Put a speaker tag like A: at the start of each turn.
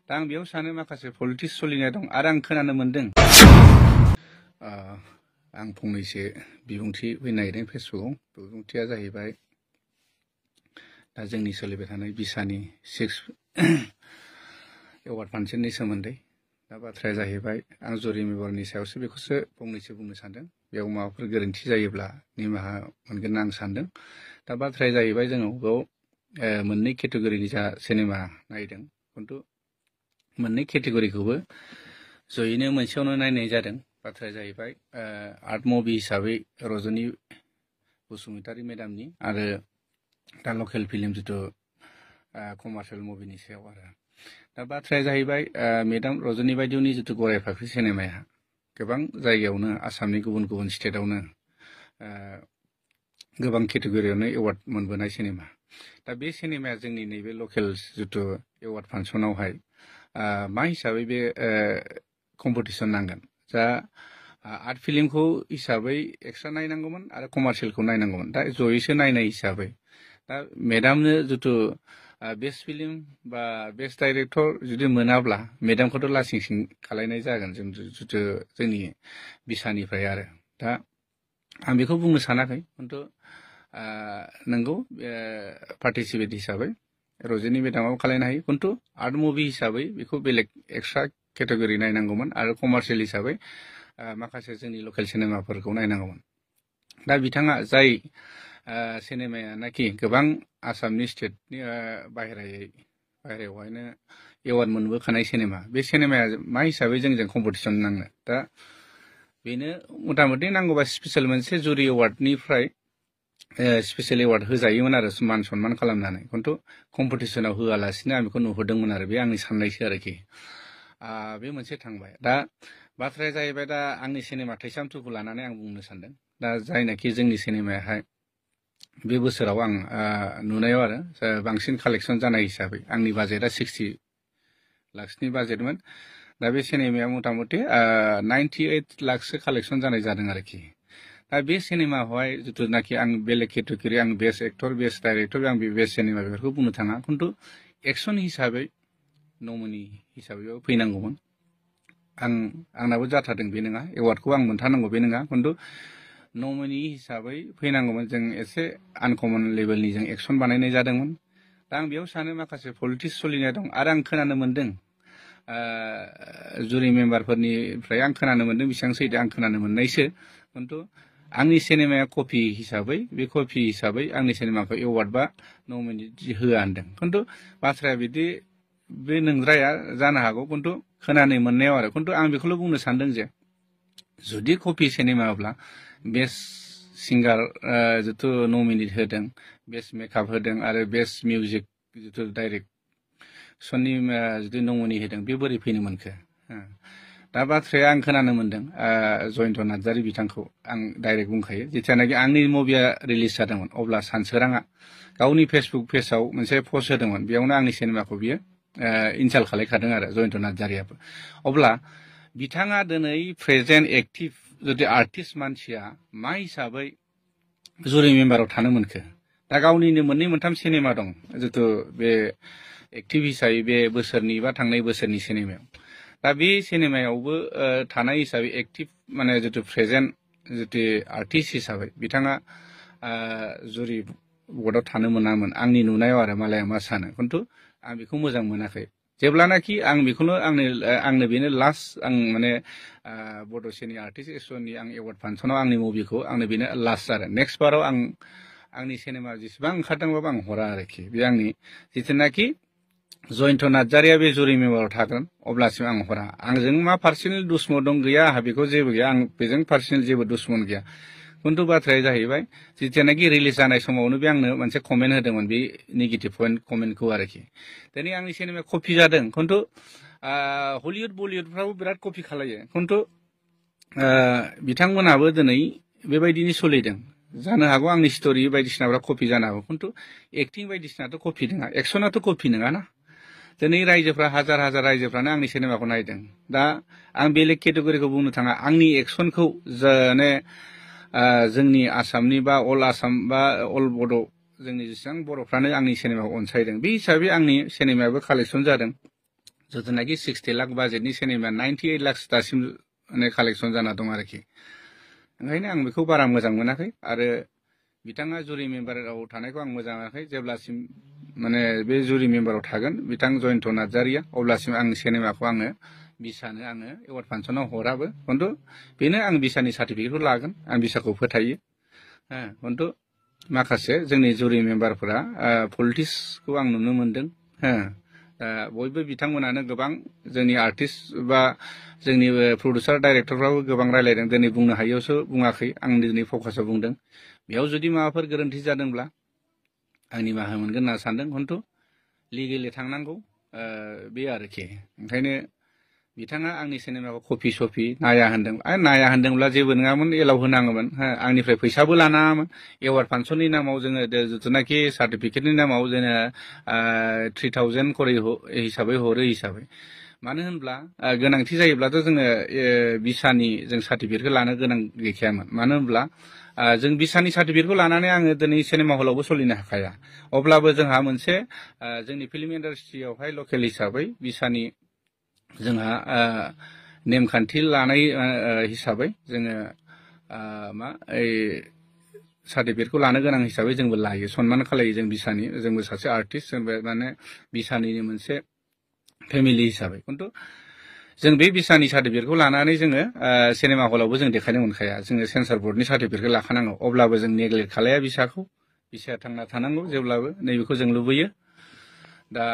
A: दा आं बेयाव सानो माखासे पलिटिक्स सोलिनाय दं आरो आं खोनानो मोनदों आं फंनैसो बिबुंथि होनो नागिरदों फेसबुकआव बिबुंथिया जाहैबाय दा जोंनि सोलिबाय थानाय बिसानि 6 एवार्ड फांसननि सोमोन्दै दा बाथ्राया जाहैबाय आं जुरि मेम्बारनि सायावसो बेखौसो फंनैसो बुंनो सानदों बेयाव माबाफोर गोरोन्थि जायोब्ला निमाहा मोनगोन आं सानदों दा बाथ्राया जाहैबाय जोङो बेयाव मोननै केटेगरिनि जा सिनेमा नायदों खिन्थु मोननै केटेगरिखौबो जयैनो मोनसेयावनो नायनाय जादों बाथ्राया जाहैबाय आर्ट मुभि हिसाबै रजनी बसुमतारी मेडामनि आरो दा लकेल फिल्म जिथु कमार्शियेल मुभिनि सायाव आरो दा बाथ्राया जाहैबाय मेडाम रजनी बायदिनि जिथु गराय फाख्रि सिनेमाया गोबां जायगायावनो आसामनि गुबुन गुबुन स्टेटआवनो गोबां केटेगरियावनो एवार्ड मोनबोनाय सिनेमा दा बे सिनेमाया जोंनि नैबे लकेल जिथु एवार्ड फांसनावहाय मा हिसाबै बे कम्पिटिसन नांगोन जा आर्ट फिल्मखौ हिसाबै एक्सट्रा नायनांगौमोन आरो कमार्शियेलखौ नायनांगौमोन दा जयैसो नायनाय हिसाबै दा मेडामनो जिथु बेस्ट फिल्म बा बेस्ट डाइरेक्टर जुदि मोनाब्ला मेडामखौथ' लासिं सिं खालायनाय जागोन जों जिथु जोंनि बिसानिफ्राय आरो दा आं बेखौ बुंनो सानाखै खिन्थु नंगौ पार्टिसिपेट हिसाबै रजनी मेडामाबो खालायनो हायो खिन्थु आर्ट मुभि हिसाबै बेखौ बेलेग एक्सट्रा केटेगरि नायनांगौमोन आरो कमार्शियेल हिसाबै माखासे जोंनि लकेल सिनेमाफोरखौ नायनांगौमोन दा बिथाङा जाय सिनेमायानाखि गोबां आसामनि स्टेटनि बाहेरायावहायनो एवार्ड मोनबोखानाय सिनेमा बे सिनेमाया मा हिसाबै जोंजों कम्पिटिसन नांनो दा बेनो मथा मथि नांगौबा स्पेसियेल मोनसे जुरि एवार्डनिफ्राय स्पेसियेल एवार्ड होजायोमोन आरो मान सन्मान खालामनानै खिन्थु कम्पिटिसनाव होआलासिनो आं बेखौ नुहुरदोंमोन आरो बे आंनि साननायसो आरोखि बे मोनसे थांबाय दा बाथ्राया जाहैबाय दा आंनि सिनेमा थैसाम 2खौ लानानै आं बुंनो सानदों दा जायनाखि जोंनि सिनेमायाहाय बे बोसोराव आं नुनायाव आरो बांसिन कालेक्सन जानाय हिसाबै आंनि बाजेटआ 60 लाखसनि बाजेटमोन दा बे सिनेमाया मथा मथि 98 लाखसो कालेक्सन जानाय जादों आरोखि दा बे सिनेमायावहाय जिथुनाखि आं बेलेग केटेगरि आं बेस्ट एक्टर बेस्ट डाइरेक्टर आं बे बेस्ट सिनेमा बेफोरखौ बुंनो थाङा खिन्थु एक्सन हिसाबै नमिनि हिसाबैबाबो फैनांगौमोन आंनाबो जाथारदों बे नङा एवार्डखौ आं मोनथारनांगौ बे नङा खिन्थु नमिनि हिसाबै फैनांगौमोन जों एसे आनकमन लेभेलनि जों एक्सन बानायनाय जादोंमोन दा आं बेयाव सानो माखासे पलिटिक्स सोलिनाय दं आरो आं खोनानो मोनदों जुरि मेम्बारफोरनिफ्राय आं खोनानो मोनदों बेसेबां सैथो आं खोनानो मोननायसो खिन्थु आंनि सिनेमाया कपि हिसाबै बे कपि हिसाबै आंनि सिनेमाखौ एवार्ड बा नमिनि होआ होनदों खिन्थु बाथ्राया बिदि बे नंद्राया जानो हागौ खिन्थु खोनानो मोननायाव आरो खिन्थु आं बेखौल' बुंनो सानदों जे जुदि कपि सिनेमाब्ला बेस्ट सिंगार जिथु नमिनेट होदों बेस्ट मेकआप होदों आरो बेस्ट मिउजिक जिथु डाइरेक्सननि जुदि नमिनि होदों बे बोरै फैनो मोनखो दा बाथ्राया आं खोनानो मोनदों जयन्त नार्जारी बिथांखौ आं डाइरेक्ट बुंखायो जेथियानाखि आंनि मुभिया रिलिज जादोंमोन अब्ला सानसोराङा गावनि फेसबुक पेजाव मोनसे पस्ट होदोंमोन बेयावनो आंनि सिनेमाखौ बियो इनस्टल खालायखादों आरो जयन्त नार्जारीयाबो अब्ला बिथाङा दिनै प्रेजेन्ट एक्टिभ जुदि आर्टिस्ट मानसिया मा हिसाबै जुरि मेम्बाराव थानो मोनखो दा गावनिनो मोननै मोनथाम सिनेमा दं जिथु बे एक्टिभ हिसाबै बे बोसोरनि बा थांनाय बोसोरनि सिनेमायाव दा बे सिनेमायावबो थानाय हिसाबै एक्टिभ माने जिथु प्रेजेन्ट जिथु आर्टिस्ट हिसाबै बिथाङा जुरि बर्डआव थानो मोनामोन आंनि नुनायाव आरो मालाया मा सानो खिन्थु आं बेखौ मोजां मोनाखै जेब्लानाखि आं बेखौनो आंनो बेनो लास्ट आं माने बड'सेनि आर्टिस्ट एस'सियेसननि आं एवार्ड फांसनाव आंनि मुभिखौ आंनो बेनो लास्ट आरो नेक्स्ट बाराव आंनि सिनेमा जेसेबां ओंखारदोंबाबो आं हरा आरोखि बे आंनि जिथुनाखि जयन्त नार्जारीया बे जुरि मेम्बाराव थागोन अब्लासिम आं हरा आंजों मा पार्सनेल दुश्मन दं गैया आंहा बेखौ जेबो गैया आं बेजों पार्सनेल जेबो दुश्मन गैया खिन्थु बाथ्राया जाहैबाय जिथियानाखि रिलिज जानाय समावनो बे आंनो मोनसे कमेन्ट होदोंमोन बे नेगेटिभ कमेन्टखौ आरोखि दिनै आंनि सिनेमाया कपि जादों खिन्थु हलिउड बलिउडफ्राबो बिराद कपि खालायो खिन्थु बिथांमोनहाबो दिनै बेबायदिनो सोलिदों जानो हागौ आंनि स्ट'रि बायदिसिनाफ्रा कपि जानो हागौ खिन्थु एक्टिं बायदिसिनाथ' कपि नङा एक्सनाथ' कपि नङाना दिनै रायजोफ्रा हाजार हाजार रायजोफ्रानो आंनि सिनेमाखौ नायदों दा आं बेलेग केटेगरिखौ बुंनो थाङा आंनि एक्सनखौ माने जोंनि आसामनि बा अल आसाम बा अल बड' जोंनि जेसेबां बर'फ्रानो आंनि सिनेमाखौ अनसायदों बे हिसाबै आंनि सिनेमायाबो कालेक्सन जादों जिथुनाखि 60 लाख बाजेटनि सिनेमा 98 लाख दासिम माने कालेक्सन जाना दं आरोखि ओंखायनो आं बेखौ बारा मोजां मोनाखै आरो बिथाङा जुरि मेम्बाराव थानायखौ आं मोजां मोनाखै जेब्लासिम माने बे जुरि मेम्बाराव थागोन बिथां जयन्त नार्जारिया अब्लासिम आं सिनेमाखौ आङो बिसानो आङो एवार्ड फांसनाव हराबो खिन्थु बेनो आं बिसानि सार्टिफिकेटखौ लागोन आं बिसाखौ फोथायो खिन्थु माखासे जोंनि जुरि मेम्बारफोरा पलिटिक्सखौ आं नुनो मोनदों बयबो बिथांमोनानो गोबां जोंनि आर्टिस्ट बा जोंनि प्रडिउसार डाइरेक्टरफ्राबो गोबां रायलायदों दिनै बुंनो हायैयावसो बुङाखै आं दिनै फकासाव बुंदों बेयाव जुदि माबाफोर गोरोन्थि जादोंब्ला आं निमाहा मोनगोन होनना सानदों खिन्थु लिगेलि थांनांगौ बे आरोखि ओंखायनो बिथाङा आंनि सिनेमाखौ कपि सपि नाया होनदों नाया होनदोंब्ला जेबो नङामोन एलाव होनाङोमोन आंनिफ्राय फैसाबो लानाङामोन एवार्ड फांसननि नामाव जोङो जिथुनाखि सार्टिफिकेटनि नामाव जोङो 3000 करि हिसाबै हरो हिसाबै मानो होनब्ला गोनांथि जायोब्लाथ' जोङो बिसानि जों सार्टिफिकेटखौ लानो गोनां गैखायामोन मानो होनब्ला जों बिसानि सार्टिफिकेटखौ लानानै आङो दिनै सिनेमा हलावबो सोलिनो हाखाया अब्लाबो जोंहा मोनसे जोंनि फिल्म इन्डास्ट्रियावहाय लकेल हिसाबै बिसानि जोंहा नेमखान्थि लानाय हिसाबै जोङो मा सार्टिफिकेटखौ लानो गोनां हिसाबै जोंबो लायो सनमान खालायो जों बिसानि जोंबो सासे आर्टिस्ट जोंबो माने बिसानिनो मोनसे फेमिलि हिसाबै खिन्थु जों बे बिसानि सार्टिफिकेटखौ लानानै जोङो सिनेमा हलावबो जों देखायनो मोनखाया जोङो सेन्सर बर्डनि सार्टिफिकेटखौ लाखानांगौ अब्लाबो जों नेग्लेक्ट खालाया बिसाखौ बिसाया थांना थानांगौ जेब्लाबो नैबेखौ जों लुबैयो दा